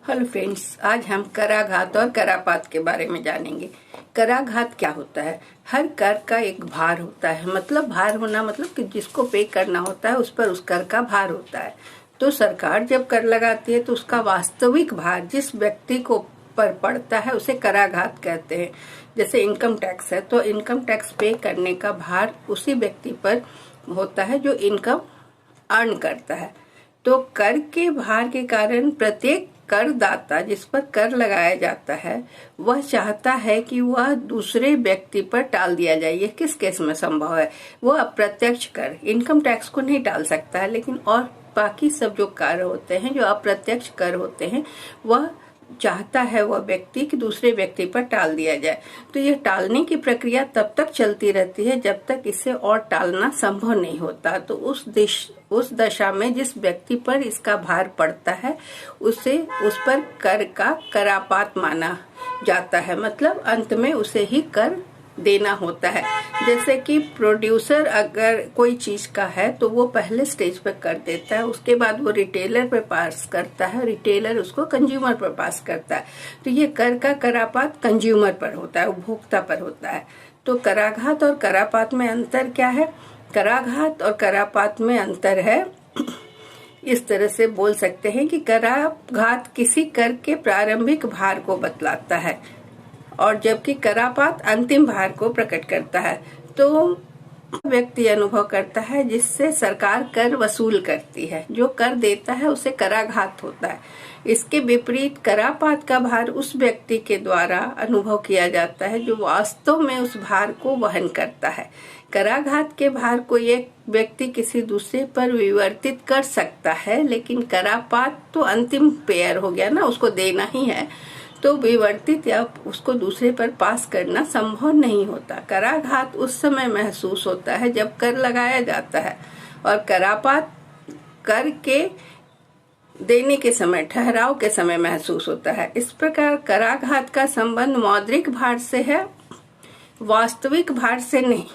Hello friends, आज हम कराघात और करापात के बारे में जानेंगे। कराघात क्या होता है? हर कर का एक भार होता है। मतलब भार होना मतलब कि जिसको पे करना होता है उस पर उस कर का भार होता है। तो सरकार जब कर लगाती है तो उसका वास्तविक भार जिस व्यक्ति को पर पड़ता है उसे कराघात कहते हैं। जैसे इनकम टैक्स है तो इनकम टैक्स पे करने का भार उसी व्यक्ति पर होता है जो इनकम अर्न करता है। तो कर के भार के कारण प्रत्येक करदाता जिस पर कर लगाया जाता है वह चाहता है कि वह दूसरे व्यक्ति पर टाल दिया जाए। यह किस केस में संभव है? वह अप्रत्यक्ष कर इनकम टैक्स को नहीं टाल सकता है, लेकिन और बाकी सब जो कर होते हैं, जो अप्रत्यक्ष कर होते हैं, वह चाहता है वह व्यक्ति कि दूसरे व्यक्ति पर टाल दिया जाए। तो यह टालने की प्रक्रिया तब तक चलती रहती है जब तक इसे और टालना संभव नहीं होता। तो उस दशा में जिस व्यक्ति पर इसका भार पड़ता है उसे उस पर कर का करापात माना जाता है। मतलब अंत में उसे ही कर देना होता है। जैसे कि प्रोड्यूसर अगर कोई चीज का है तो वो पहले स्टेज पर कर देता है, उसके बाद वो रिटेलर पे पास करता है, रिटेलर उसको कंज्यूमर पर पास करता है। तो ये कर का करापात कंज्यूमर पर होता है, उपभोक्ता पर होता है। तो कराघात और करापात में अंतर क्या है? कराघात और करापात में अंतर है, इस तरह से बोल सकते हैं कि कराघात किसी कर के प्रारंभिक भार को बतलाता है और जबकि करापात अंतिम भार को प्रकट करता है। तो व्यक्ति अनुभव करता है जिससे सरकार कर वसूल करती है। जो कर देता है उसे कराघात होता है। इसके विपरीत करापात का भार उस व्यक्ति के द्वारा अनुभव किया जाता है जो वास्तव में उस भार को वहन करता है। कराघात के भार को एक व्यक्ति किसी दूसरे पर विवर्तित कर सकता है, लेकिन करापात तो अंतिम पेयर हो गया ना, उसको देना ही है। तो विवर्तित या उसको दूसरे पर पास करना संभव नहीं होता। कराघात उस समय महसूस होता है जब कर लगाया जाता है, और करापात कर के देने के समय, ठहराव के समय महसूस होता है। इस प्रकार कराघात का संबंध मौद्रिक भार से है, वास्तविक भार से नहीं।